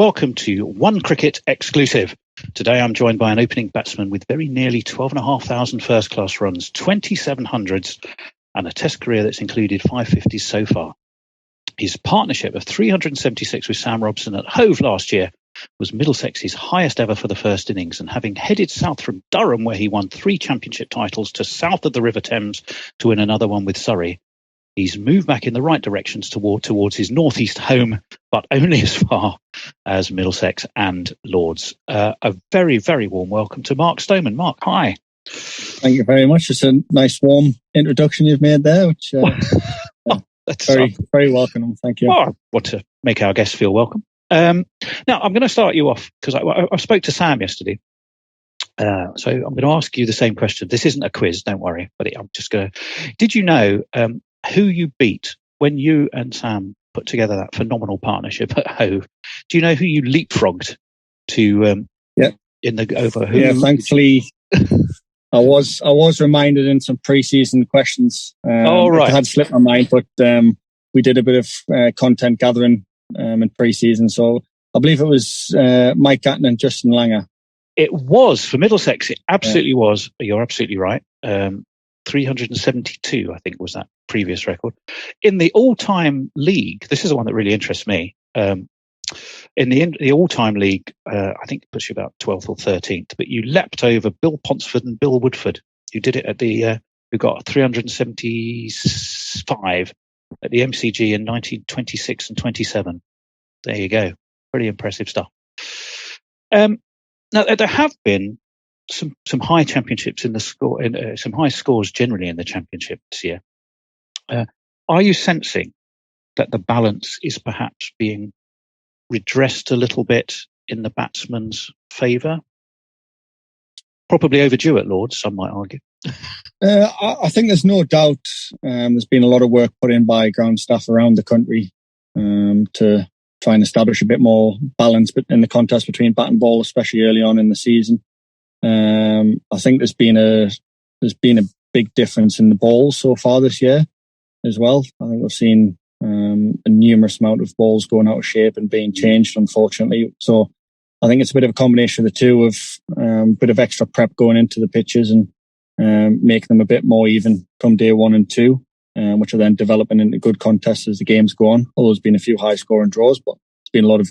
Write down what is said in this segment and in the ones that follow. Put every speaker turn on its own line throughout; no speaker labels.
welcome to OneCricket Exclusive. Today I'm joined by an opening batsman with very nearly 12,500 first-class runs, 27 hundreds, and a test career that's included 550s so far. His partnership of 376 with Sam Robson at Hove last year was Middlesex's highest ever for the first innings, and having headed south from Durham, where he won 3 championship titles, to south of the River Thames to win another one with Surrey, he's moved back in the right directions towards his northeast home, but only as far as Middlesex and Lords. A very, very warm welcome to Mark Stoneman. Mark, hi.
Thank you very much. It's a nice, warm introduction you've made there, which that's very welcome. Thank you.
Well, I want to make our guests feel welcome. Now, I'm going to start you off because I spoke to Sam yesterday. So I'm going to ask you the same question. This isn't a quiz, don't worry, but I'm just going to... Did you know who you beat when you and Sam put together that phenomenal partnership at Hove? Do you know who you leapfrogged to in the over? Who?
Yeah, thankfully, I was reminded in some pre-season questions.
Right.
It had slipped my mind, but we did a bit of content gathering in pre-season. So I believe it was Mike Gatton and Justin Langer.
It was for Middlesex. It absolutely was. You're absolutely right. 372, I think, was that previous record. In the all-time league, this is the one that really interests me. In the all-time league, I think it puts you about 12th or 13th, but you leapt over Bill Ponsford and Bill Woodford. You did it at who got 375 at the MCG in 1926 and 27. There you go. Pretty impressive stuff. Now, there have been some high championships in the score, some high scores generally in the championship this year. Are you sensing that the balance is perhaps being redressed a little bit in the batsman's favour? Probably overdue at Lords, some might argue.
I think there's no doubt there's been a lot of work put in by ground staff around the country to try and establish a bit more balance in the contest between bat and ball, especially early on in the season. I think there's been a big difference in the balls so far this year as well. I think we've seen a numerous amount of balls going out of shape and being changed, unfortunately. So I think it's a bit of a combination of the two, of a bit of extra prep going into the pitches and making them a bit more even come day 1 and 2, which are then developing into good contests as the games go on. Although there's been a few high scoring draws, but there's been a lot of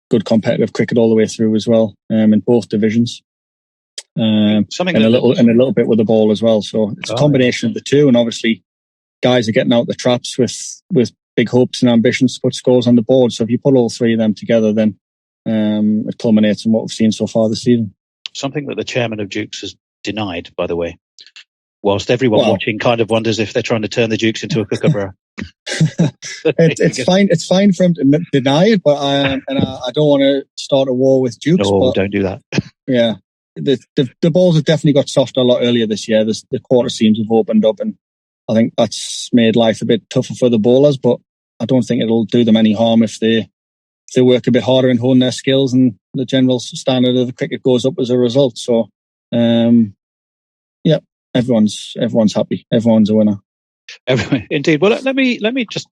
good competitive cricket all the way through as well in both divisions. And a little bit with the ball as well. So it's a combination of the two, and obviously guys are getting out the traps with big hopes and ambitions to put scores on the board. So if you put all three of them together, then it culminates in what we've seen so far this season. Something that the chairman of Dukes has denied, by the way, whilst everyone watching kind of wonders if they're trying to turn the Dukes into a kookaburra. It's fine for him to deny it, but I don't want to start a war with Dukes.
No, don't do that.
Yeah. The balls have definitely got softer a lot earlier this year. The quarter seams have opened up, and I think that's made life a bit tougher for the bowlers, but I don't think it'll do them any harm if they work a bit harder and hone their skills, and the general standard of the cricket goes up as a result. So, everyone's happy. Everyone's a winner.
Indeed. Well, let me just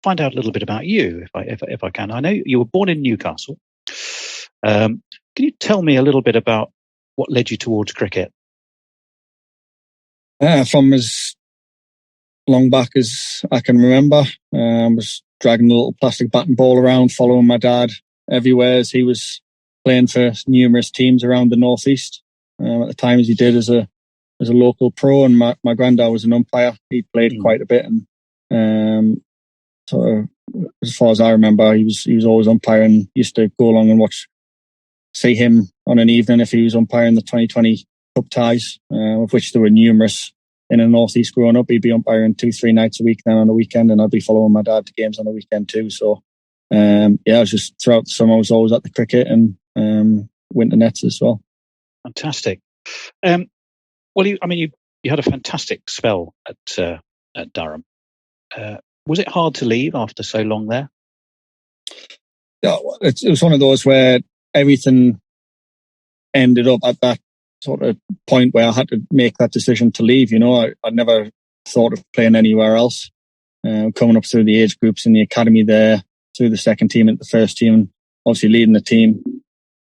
find out a little bit about you, if I can. I know you were born in Newcastle. Can you tell me a little bit about what led you towards cricket?
From as long back as I can remember, I was dragging a little plastic bat and ball around, following my dad everywhere as he was playing for numerous teams around the northeast. At the time, as he did as a local pro, and my granddad was an umpire. He played quite a bit, and so as far as I remember, he was always umpiring. Used to go along and see him on an evening if he was umpiring the 2020 Cup ties, of which there were numerous in the northeast growing up. He'd be umpiring 2-3 nights a week, then on the weekend, and I'd be following my dad to games on the weekend too. So I was just throughout the summer I was always at the cricket and winter nets as well.
Fantastic. Well, you had a fantastic spell at Durham. Was it hard to leave after so long there?
Yeah, it was one of those where everything ended up at that sort of point where I had to make that decision to leave. I'd never thought of playing anywhere else. Coming up through the age groups in the academy there, through the second team into the first team, and obviously leading the team.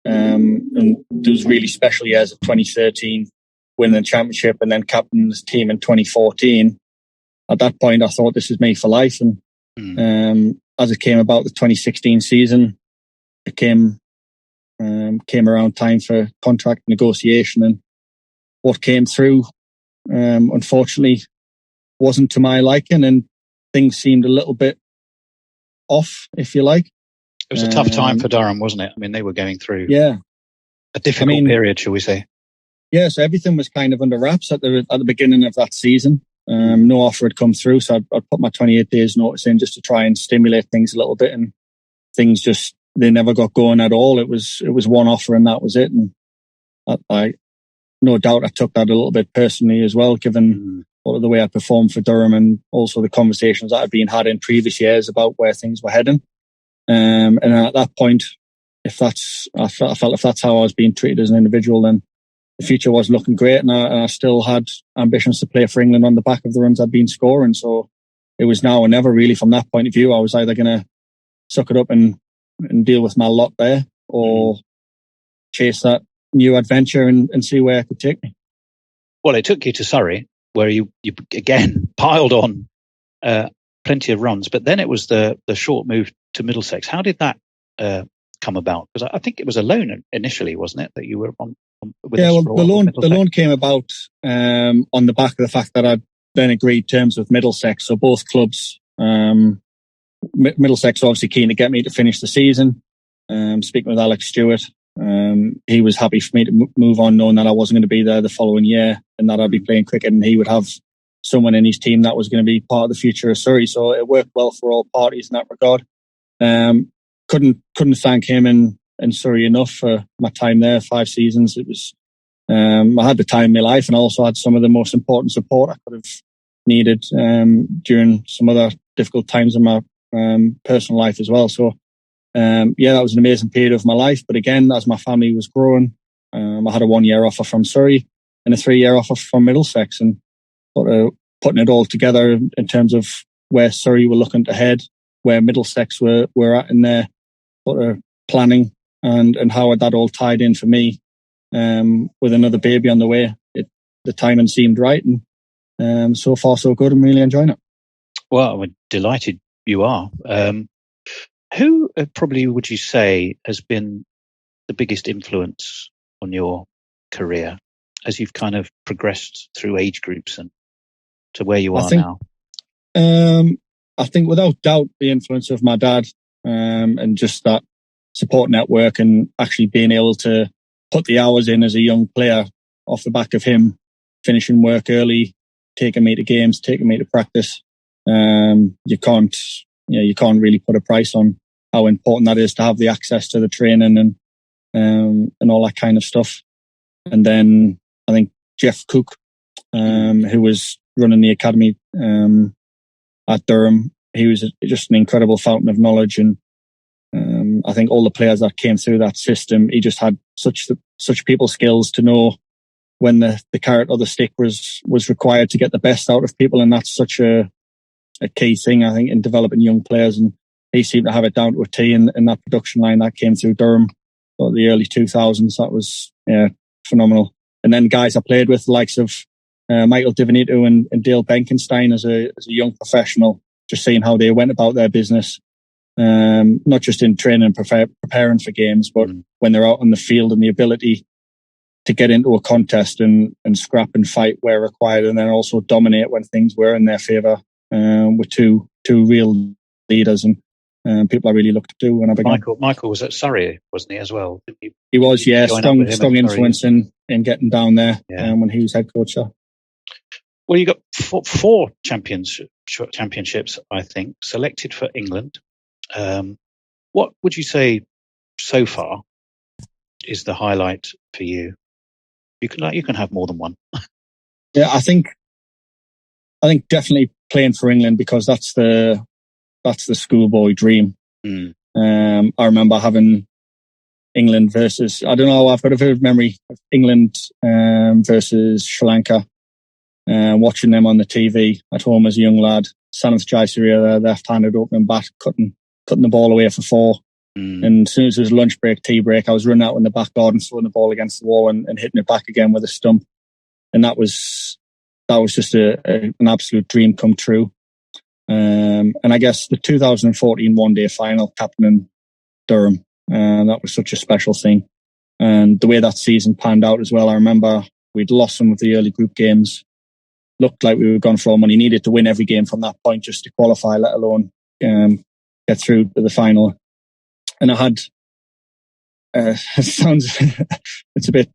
And those really special years of 2013, winning the championship, and then captaining the team in 2014. At that point, I thought this is me for life. And as it came about the 2016 season, it came around time for contract negotiation, and what came through, unfortunately, wasn't to my liking, and things seemed a little bit off, if you like.
It was a tough time for Durham, wasn't it? I mean, they were going through a difficult period, shall we say?
Yeah, so everything was kind of under wraps at the beginning of that season. No offer had come through, so I'd put my 28 days notice in just to try and stimulate things a little bit, and things just, they never got going at all. It was one offer and that was it. And I no doubt I took that a little bit personally as well, given the way I performed for Durham and also the conversations that had been had in previous years about where things were heading. And at that point, I felt if that's how I was being treated as an individual, then the future was looking great, and I still had ambitions to play for England on the back of the runs I'd been scoring. So it was now or never, really. From that point of view, I was either going to suck it up and deal with my lot there, or chase that new adventure and see where it could take me.
Well, it took you to Surrey, where you again piled on plenty of runs, but then it was the short move to Middlesex. How did that come about? Because I think it was a loan initially, wasn't it, that you were on with?
Yeah, well, the loan came about on the back of the fact that I'd then agreed terms with Middlesex. So both clubs, Middlesex obviously keen to get me to finish the season. Speaking with Alex Stewart, he was happy for me to move on, knowing that I wasn't going to be there the following year and that I'd be playing cricket, and he would have someone in his team that was going to be part of the future of Surrey. So it worked well for all parties in that regard. Couldn't thank him and Surrey enough for my time there, 5 seasons. It was I had the time of my life, and also had some of the most important support I could have needed during some other difficult times in my personal life as well. So that was an amazing period of my life. But again, as my family was growing, I had a 1-year offer from Surrey and a 3-year offer from Middlesex, and putting it all together in terms of where Surrey were looking to head, where Middlesex were at in their planning, and how that all tied in for me with another baby on the way. The timing seemed right, and so far so good. I'm really enjoying it.
Well, I'm delighted you are. Who probably would you say has been the biggest influence on your career as you've kind of progressed through age groups and to where you are now?
I think without doubt the influence of my dad, and just that support network, and actually being able to put the hours in as a young player off the back of him finishing work early, taking me to games, taking me to practice. You can't really put a price on how important that is to have the access to the training and all that kind of stuff. And then I think Jeff Cook, who was running the academy at Durham, he was just an incredible fountain of knowledge, and I think all the players that came through that system, he just had such people skills to know when the carrot or the stick was required to get the best out of people, and that's such a key thing, I think, in developing young players. And he seemed to have it down to a T in that production line that came through Durham for the early 2000s. That was phenomenal. And then guys I played with, the likes of Michael Divinito and Dale Benkenstein as a young professional, just seeing how they went about their business, not just in training and preparing for games, but when they're out on the field, and the ability to get into a contest and scrap and fight where required, and then also dominate when things were in their favour, with two real leaders and people I really looked up to when I began.
Michael was at Surrey, wasn't he, as well?
He was, yeah. Strong influence in getting down there when he was head coach. Yeah.
Well, you got four championships, I think, selected for England. What would you say so far is the highlight for you? You can have more than one.
Yeah, I think definitely playing for England, because that's the schoolboy dream. I remember having England versus, I don't know, I've got a vivid memory of England versus Sri Lanka, watching them on the TV at home as a young lad. Sanath Jayasuriya, their left-handed opening bat, cutting putting the ball away for 4. And as soon as it was lunch break, tea break, I was running out in the back garden, throwing the ball against the wall and hitting it back again with a stump. And that was just an absolute dream come true. And I guess the 2014 one-day final, captaining Durham, that was such a special thing. And the way that season panned out as well, I remember we'd lost some of the early group games. Looked like we were gone for all money. Needed to win every game from that point just to qualify, let alone get through to the final. And I had, it sounds, it's a bit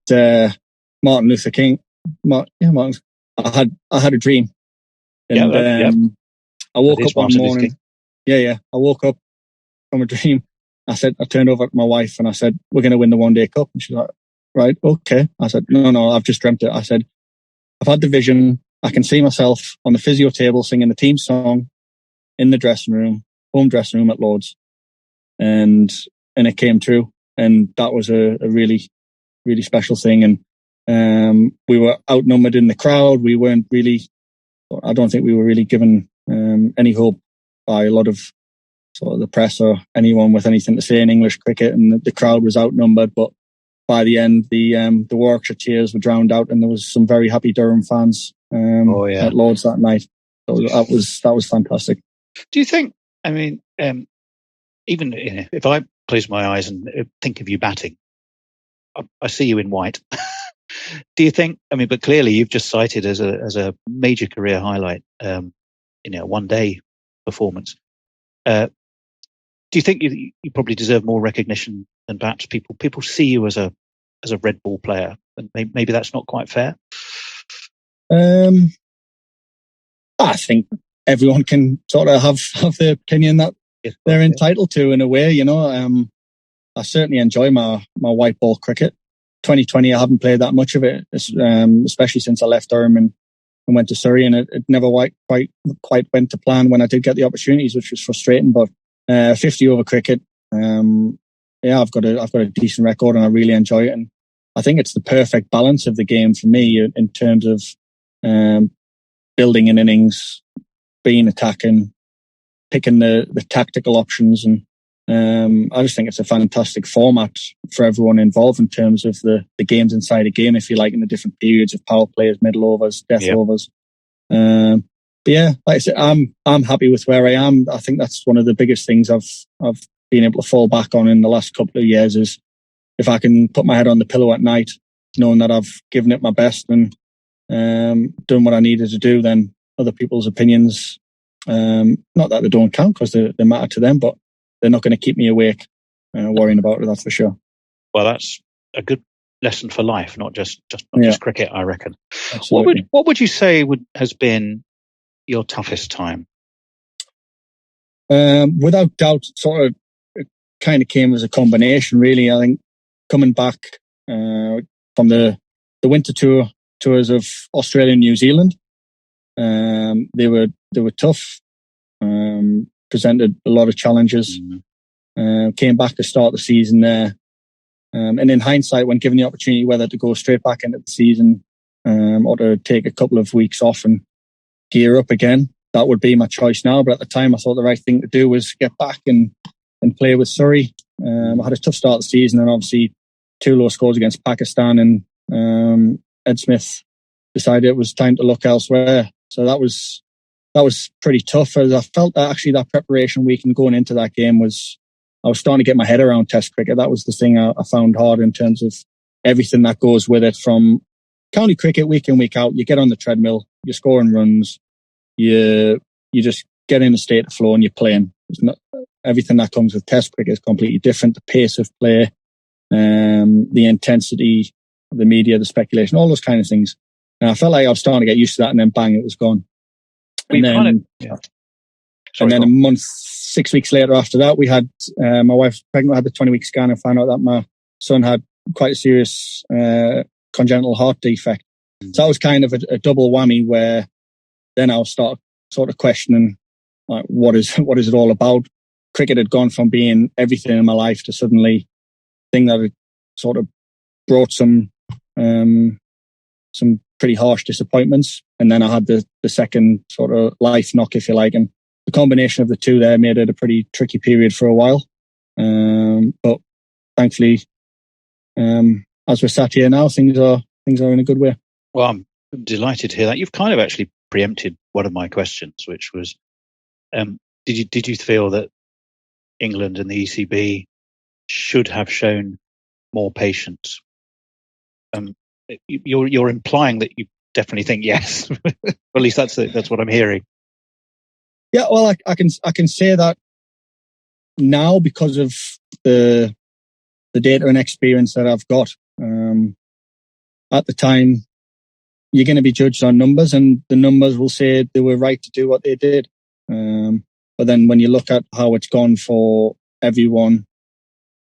Martin Luther King. Martin. I had a dream. And I woke up one morning. I woke up from a dream. I turned over to my wife and I said, we're going to win the one-day cup. And she's like, right, okay. I said, no, I've just dreamt it. I said, I've had the vision. I can see myself on the physio table singing the team song in the dressing room, home dressing room at Lord's. And it came true. And that was a really, really special thing. And we were outnumbered in the crowd. We weren't really, I don't think we were really given any hope by a lot of sort of the press or anyone with anything to say in English cricket. And the crowd was outnumbered. But by the end, the Warwickshire cheers were drowned out, and there was some very happy Durham fans at Lord's that night. So that was fantastic.
Do you think, I mean, even if I close my eyes and think of you batting, I see you in white. Do you think, I mean, but clearly you've just cited as a major career highlight, one day performance. Do you think you probably deserve more recognition than perhaps people see you as a red ball player, and maybe that's not quite fair?
I think everyone can sort of have the opinion that they're entitled to in a way, I certainly enjoy my white ball cricket. 2020, I haven't played that much of it, especially since I left Durham and went to Surrey, and it never quite went to plan when I did get the opportunities, which was frustrating. But 50 over cricket, I've got a decent record and I really enjoy it. And I think it's the perfect balance of the game for me in terms of building an innings, being attacking, picking the tactical options. And I just think it's a fantastic format for everyone involved in terms of the games inside a game, if you like, in the different periods of power plays, middle overs, death overs. But yeah, like I said, I'm happy with where I am. I think that's one of the biggest things I've been able to fall back on in the last couple of years is if I can put my head on the pillow at night, knowing that I've given it my best and done what I needed to do, then other people's opinions, not that they don't count because they matter to them, but they're not going to keep me awake worrying about it, that's for sure.
Well, that's a good lesson for life, not just cricket, I reckon.
Absolutely.
What would you say has been your toughest time?
Without doubt, sort of, it kind of came as a combination, really. I think coming back from the winter tours of Australia and New Zealand, they were tough. Presented a lot of challenges. Came back to start the season there, and in hindsight, when given the opportunity whether to go straight back into the season or to take a couple of weeks off and gear up again, that would be my choice now. But at the time, I thought the right thing to do was get back and play with Surrey. I had a tough start of the season, and obviously 2 low scores against Pakistan, and Ed Smith decided it was time to look elsewhere. So that was pretty tough, as I felt that actually that preparation week and going into that game I was starting to get my head around Test cricket. That was the thing I found hard in terms of everything that goes with it, from county cricket week in, week out. You get on the treadmill, you're scoring runs, you just get in a state of flow and you're playing. Everything that comes with Test cricket is completely different. The pace of play, the intensity, the media, the speculation, all those kind of things. And I felt like I was starting to get used to that, and then bang, it was gone. And then a month, 6 weeks later after that, we had my wife was pregnant. I had the 20-week scan and found out that my son had quite a serious congenital heart defect. So that was kind of a double whammy, where then I was sort of questioning, like, what is it all about? Cricket had gone from being everything in my life to suddenly thing that had sort of brought some pretty harsh disappointments. And then I had the second sort of life knock, if you like, and the combination of the two there made it a pretty tricky period for a while. But thankfully, as we're sat here now, things are in a good way.
Well, I'm delighted to hear that. You've kind of actually preempted one of my questions, which was, did you feel that England and the ECB should have shown more patience? You're implying that you definitely think yes. Or at least that's what I'm hearing.
Yeah, well, I can say that now because of the data and experience that I've got. At the time, you're going to be judged on numbers, and the numbers will say they were right to do what they did. But then when you look at how it's gone for everyone,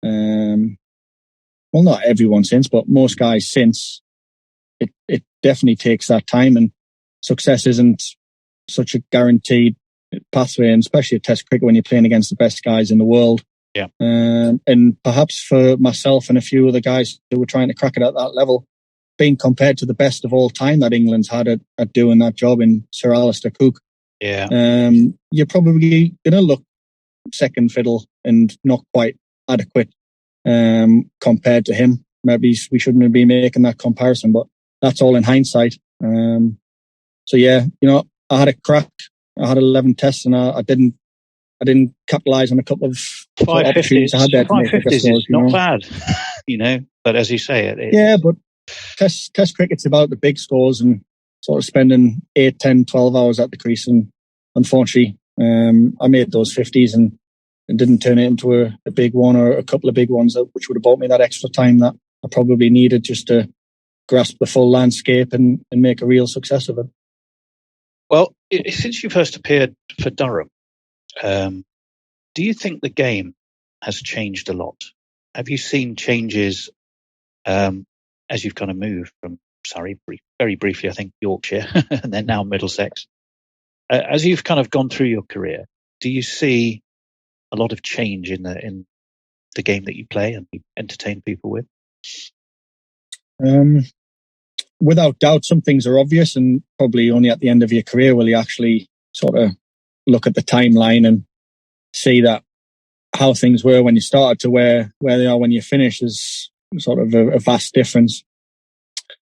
well, not everyone since, but most guys since, it definitely takes that time, and success isn't such a guaranteed pathway, and especially at Test cricket when you're playing against the best guys in the world.
Yeah.
And perhaps for myself and a few other guys who were trying to crack it at that level, being compared to the best of all time that England's had at doing that job in Sir Alistair Cook, you're probably going to look second fiddle and not quite adequate compared to him. Maybe we shouldn't have been making that comparison, but that's all in hindsight. So yeah, I had a crack. I had 11 tests, and I didn't capitalise on a couple of opportunities I had there to make bigger scores.
Not bad, But as you say,
yeah, but Test cricket's about the big scores and sort of spending 8, 10, 12 hours at the crease. And unfortunately, I made those 50s and didn't turn it into a big one or a couple of big ones, which would have bought me that extra time that I probably needed just to grasp the full landscape and make a real success of it.
Well, since you first appeared for Durham, do you think the game has changed a lot? Have you seen changes as you've kind of moved from Surrey, very briefly, I think, Yorkshire, and then now Middlesex? As you've kind of gone through your career, do you see a lot of change in the game that you play and you entertain people with?
Without doubt, some things are obvious, and probably only at the end of your career will you actually sort of look at the timeline and see that how things were when you started to where they are when you finish is sort of a vast difference.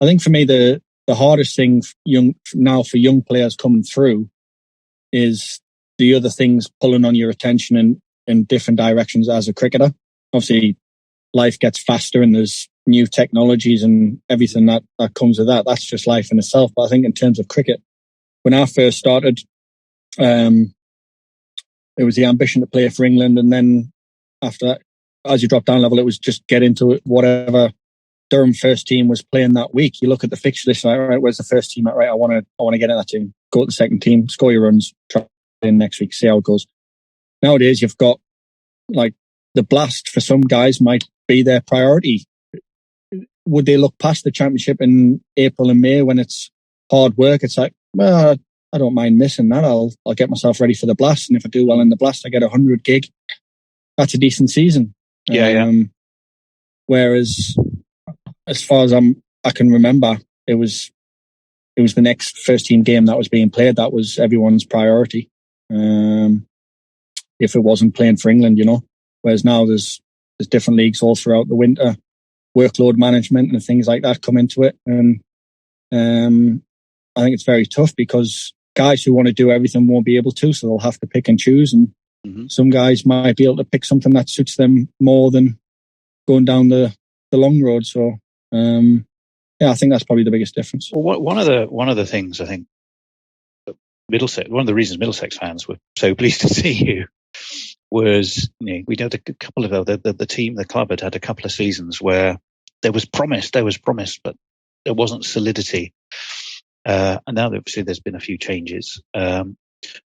I think for me, the hardest thing now for young players coming through is the other things pulling on your attention in different directions as a cricketer. Obviously, life gets faster and there's new technologies and everything that comes with that. That's just life in itself. But I think in terms of cricket, when I first started, it was the ambition to play for England. And then after that, as you drop down level, it was just get into it, whatever Durham first team was playing that week. You look at the fixture list, like, right, where's the first team at? Right, I want to get in that team. Go to the second team, score your runs, try in next week, see how it goes. Nowadays, you've got like the blast for some guys might be their priority. Would they look past the championship in April and May when it's hard work? It's like, well, I don't mind missing that. I'll get myself ready for the blast, and if I do well in the blast, I get 100 gig. That's a decent season.
Yeah.
Whereas, as far as I can remember, it was the next first team game that was being played. That was everyone's priority. If it wasn't playing for England, Whereas now there's different leagues all throughout the winter, workload management and things like that come into it, and I think it's very tough because guys who want to do everything won't be able to, so they'll have to pick and choose. And some guys might be able to pick something that suits them more than going down the long road. So, I think that's probably the biggest difference.
Well, one of the things I think Middlesex, one of the reasons Middlesex fans were so pleased to see you was, we had a couple of the team, the club had a couple of seasons where there was promise, but there wasn't solidity. And now obviously there's been a few changes. Do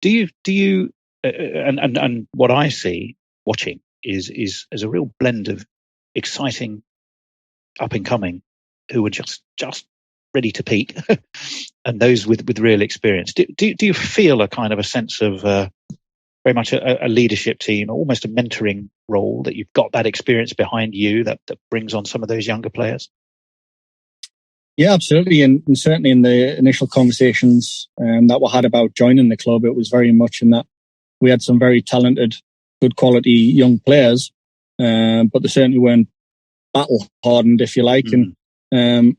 you and what I see watching is a real blend of exciting up and coming who are just ready to peak and those with real experience. Do you feel a kind of a sense of very much a leadership team, almost a mentoring role, that you've got that experience behind you that brings on some of those younger players?
Yeah, absolutely. And certainly in the initial conversations that we had about joining the club, it was very much in that we had some very talented, good quality young players, but they certainly weren't battle hardened, if you like. And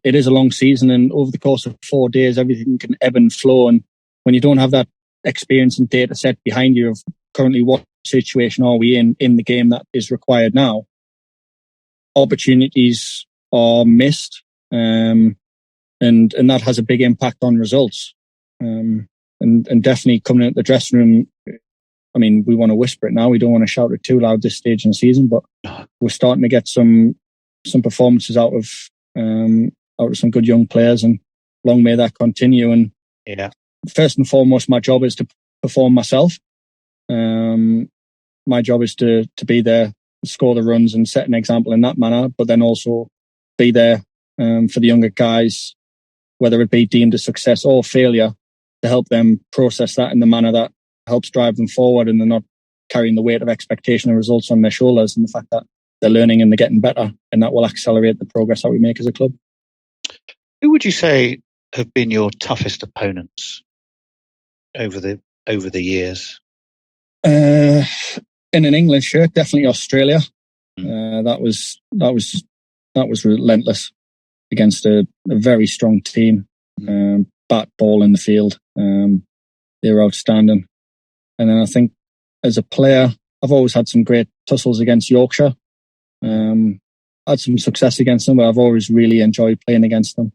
it is a long season, and over the course of 4 days, everything can ebb and flow. And when you don't have that experience and data set behind you of currently what situation are we in the game that is required now, opportunities are missed, and that has a big impact on results. And definitely coming into the dressing room, I mean, we want to whisper it now. We don't want to shout it too loud this stage in the season, but we're starting to get some performances out of some good young players, and long may that continue. And first and foremost, my job is to perform myself. My job is to be there, score the runs and set an example in that manner, but then also be there for the younger guys, whether it be deemed a success or failure, to help them process that in the manner that helps drive them forward, and they're not carrying the weight of expectation and results on their shoulders, and the fact that they're learning and they're getting better, and that will accelerate the progress that we make as a club.
Who would you say have been your toughest opponents over the years?
In an England shirt, definitely Australia. That was relentless against a very strong team. Bat ball in the field. They were outstanding. And then I think as a player, I've always had some great tussles against Yorkshire. Had some success against them, but I've always really enjoyed playing against them.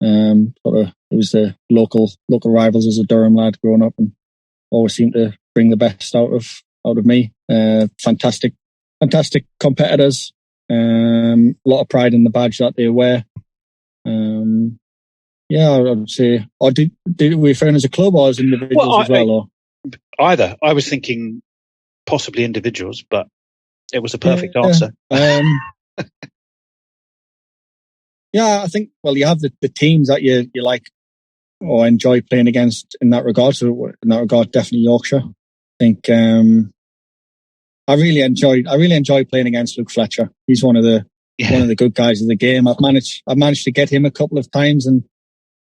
It was the local rivals as a Durham lad growing up, and always seemed to bring the best out of me. Fantastic competitors. A lot of pride in the badge that they wear. I would say. Or did we refer as a club or as individuals as well? Or
either. I was thinking possibly individuals, but it was a perfect answer.
I think, well, you have the teams that you like or enjoy playing against in that regard. So in that regard, definitely Yorkshire. I think I really enjoy playing against Luke Fletcher. He's one of the good guys of the game. I've managed to get him a couple of times, and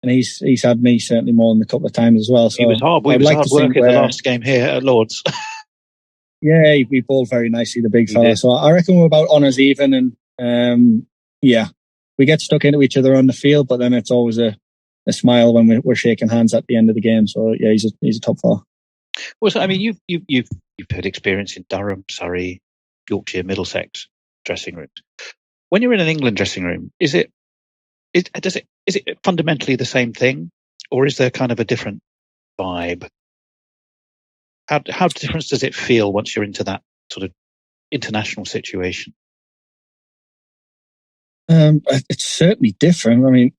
he's had me certainly more than a couple of times as well. So
he was hard. We was hard work in the last game here at Lords.
Yeah, he bowled very nicely, the big fella. So I reckon we're about honours even, and we get stuck into each other on the field, but then it's always a smile when we're shaking hands at the end of the game. So yeah, he's a top fella.
Well, so, I mean, you've had experience in Durham, Surrey, Yorkshire, Middlesex dressing rooms. When you're in an England dressing room, is it fundamentally the same thing, or is there kind of a different vibe? How different does it feel once you're into that sort of international situation?
It's certainly different. I mean,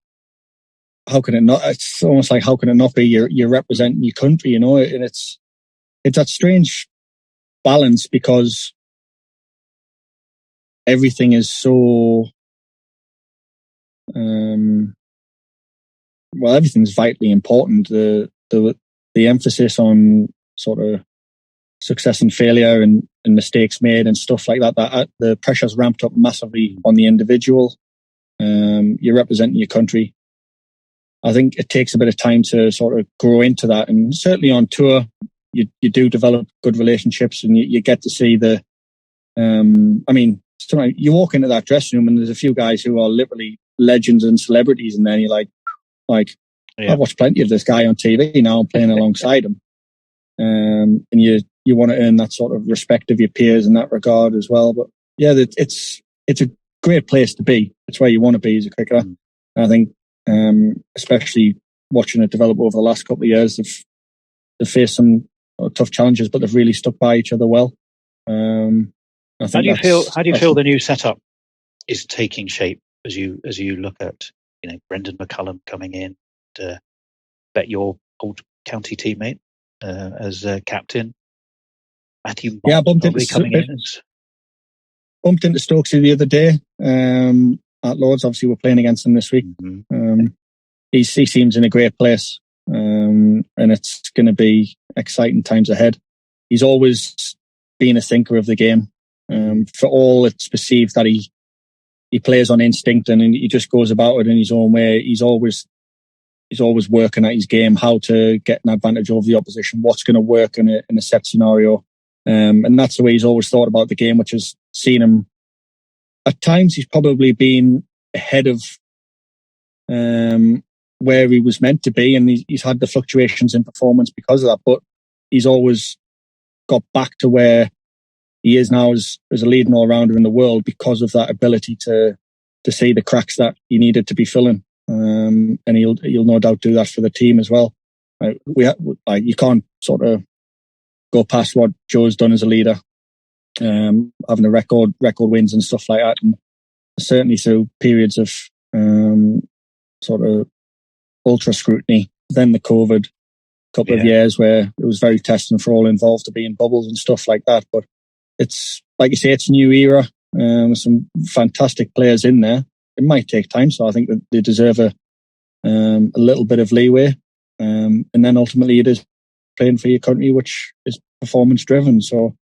how can it not? It's almost like, how can it not be? You're representing your country, you know, and it's that strange balance, because everything is so everything's vitally important. The emphasis on sort of success and failure and mistakes made and stuff like that the pressure's ramped up massively on the individual. You're representing your country. I think it takes a bit of time to sort of grow into that, and certainly on tour you do develop good relationships, and you get to see sometimes you walk into that dressing room and there's a few guys who are literally legends and celebrities, and then you're like I've watched plenty of this guy on TV now, I'm playing alongside him. And you want to earn that sort of respect of your peers in that regard as well. But yeah, it's a great place to be. It's where you want to be as a cricketer. And I think, especially watching it develop over the last couple of years, they've faced some tough challenges, but they've really stuck by each other well. I think
how do you feel the new setup is taking shape as you look at, you know, Brendan McCullum coming in to bet your old county teammate as captain? Matthew
bumped into Stokesy the other day at Lords. Obviously, we're playing against him this week. He seems in a great place, and it's going to be exciting times ahead. He's always been a thinker of the game. For all it's perceived that he plays on instinct and he just goes about it in his own way, he's always he's always working at his game, how to get an advantage over the opposition, what's going to work in a set scenario. And that's the way he's always thought about the game, which has seen him. At times, he's probably been ahead of where he was meant to be, and he's had the fluctuations in performance because of that. But he's always got back to where he is now as a leading all-rounder in the world because of that ability to see the cracks that he needed to be filling. And he'll no doubt do that for the team as well. You can't sort of go past what Joe's done as a leader, having a record wins and stuff like that, and certainly through periods of sort of ultra scrutiny. Then the COVID couple of years where it was very testing for all involved to be in bubbles and stuff like that. But it's like you say, it's a new era. Some fantastic players in there. It might take time, so I think that they deserve a little bit of leeway. And then ultimately, it is playing for your country, which is performance driven. So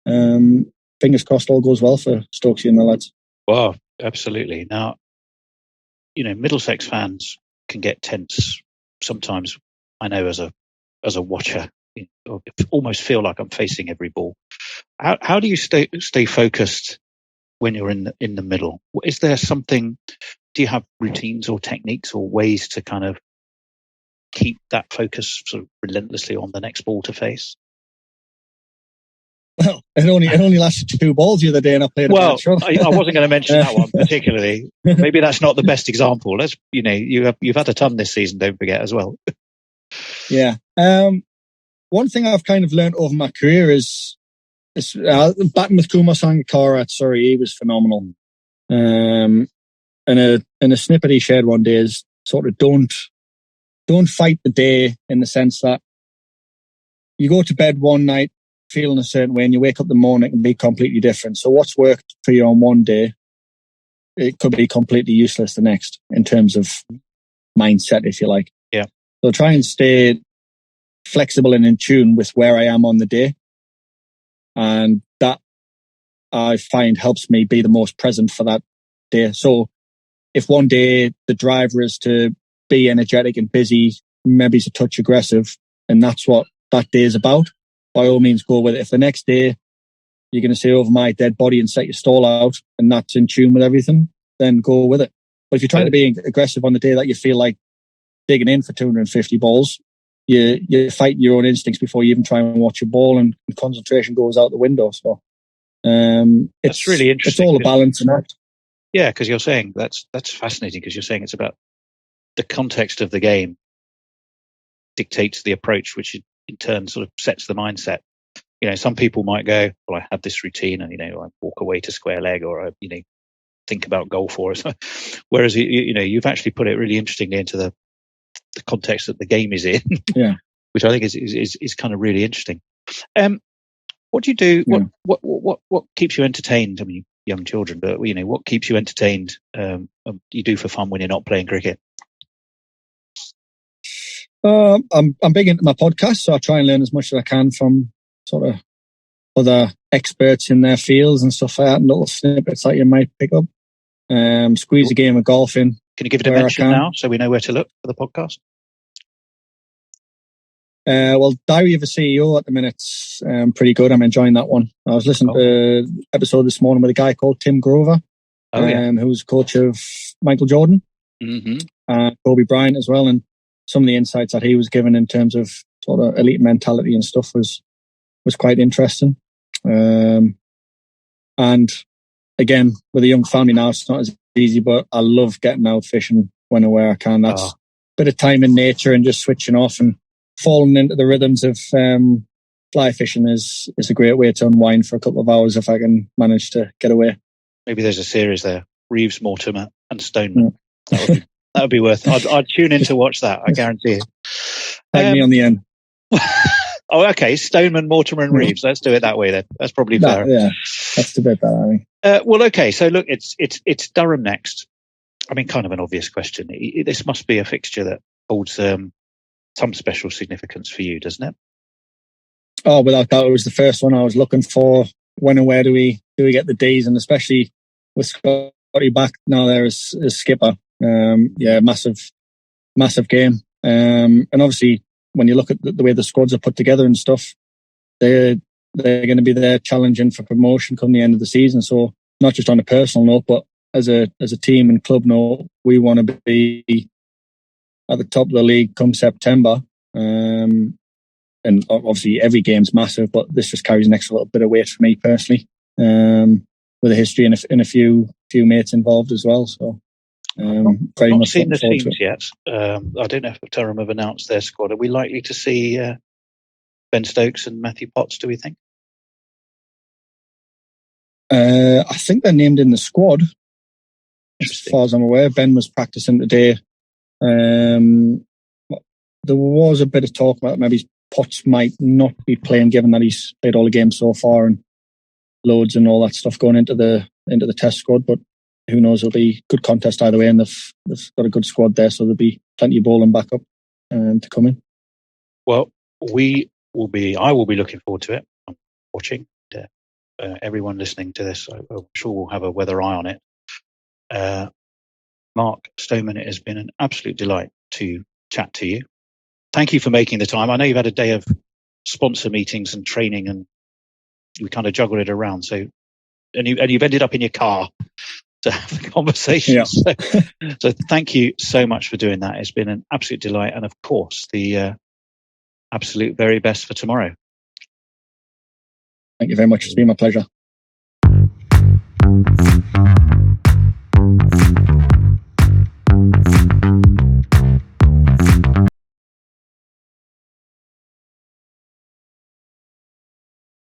fingers crossed, all goes well for Stokesy and the lads.
Well, absolutely. Now, Middlesex fans can get tense sometimes. I know as a watcher, I almost feel like I'm facing every ball. How do you stay focused when you're in the middle? Is there something? Do you have routines or techniques or ways to kind of keep that focus sort of relentlessly on the next ball to face?
Well, it only lasted 2 balls the other day, and I played.
Well, I wasn't going to mention that one particularly. Maybe that's not the best example. You've had a ton this season. Don't forget as well.
Yeah. One thing I've kind of learned over my career is batting with Kumar Sangakkara at Surrey. He was phenomenal. And a snippet he shared one day is sort of don't fight the day, in the sense that you go to bed one night feeling a certain way and you wake up in the morning and be completely different. So what's worked for you on one day, it could be completely useless the next, in terms of mindset, if you like.
Yeah.
So try and stay flexible and in tune with where I am on the day. And that, I find, helps me be the most present for that day. So if one day the driver is to be energetic and busy, maybe it's a touch aggressive, and that's what that day is about, by all means go with it. If the next day you're going to say over my dead body and set your stall out, and that's in tune with everything, then go with it. But if you're trying to be aggressive on the day that you feel like digging in for 250 balls, you fight your own instincts before you even try and watch your ball, and concentration goes out the window. So
it's really interesting.
It's all a balancing act.
Yeah, because you're saying that's fascinating, because you're saying it's about the context of the game dictates the approach, which in turn sort of sets the mindset. Some people might go, well, I have this routine, and I walk away to square leg, or I think about golf or so. Whereas you've actually put it really interestingly into the context that the game is in.
Yeah.
Which I think is kind of really interesting. What do you do? Yeah. What keeps you entertained? I mean, young children, but what keeps you entertained? You do for fun when you're not playing cricket?
I'm big into my podcast, so I try and learn as much as I can from sort of other experts in their fields and stuff like that, and little snippets that you might pick up. Squeeze a game of golf in.
Can you give it a mention now, so we know where to look for the podcast?
Well, Diary of a CEO at the minute's pretty good. I'm enjoying that one. I was listening to an episode this morning with a guy called Tim Grover, who's coach of Michael Jordan, Kobe Bryant as well, and some of the insights that he was given in terms of sort of elite mentality and stuff was quite interesting. And again, with a young family now, it's not as easy, but I love getting out fishing when and where I can. That's a bit of time in nature and just switching off and falling into the rhythms of fly fishing is a great way to unwind for a couple of hours if I can manage to get away.
Maybe there's a series there, Reeves, Mortimer and Stoneman. Yeah. That would be worth it. I'd tune in to watch that, I guarantee it.
Tag me on the end.
Okay. Stoneman, Mortimer and Reeves. Let's do it that way then. That's probably fair.
Yeah, that's the bit that I think.
Well, okay. So look, it's Durham next. I mean, kind of an obvious question. This must be a fixture that holds some special significance for you, doesn't it?
Oh, without doubt, it was the first one I was looking for. When and where do we get the D's, and especially with Scotty back now there as skipper. Massive game. And obviously, when you look at the way the squads are put together and stuff, they're going to be there challenging for promotion come the end of the season. So not just on a personal note, but as a team and club note, we want to be at the top of the league come September. And obviously every game's massive, but this just carries an extra little bit of weight for me personally, with a history and a few mates involved as well. So
I've not seen the teams yet. I don't know if Durham have announced their squad. Are we likely to see Ben Stokes and Matthew Potts, do we think?
I think they're named in the squad. As far as I'm aware, Ben was practicing today. There was a bit of talk about maybe Potts might not be playing, given that he's played all the games so far and loads and all that stuff going into the test squad. But who knows? It'll be good contest either way, and they've got a good squad there, so there'll be plenty of bowling backup to come in.
Well, I will be looking forward to it. I'm watching. Everyone listening to this, I'm sure we'll have a weather eye on it. Mark Stoneman, it has been an absolute delight to chat to you. Thank you for making the time. I know you've had a day of sponsor meetings and training, and we kind of juggled it around. So, and you've ended up in your car to have the conversation. Yeah. So thank you so much for doing that. It's been an absolute delight, and of course, the absolute very best for tomorrow.
Thank you very much. It's been my pleasure.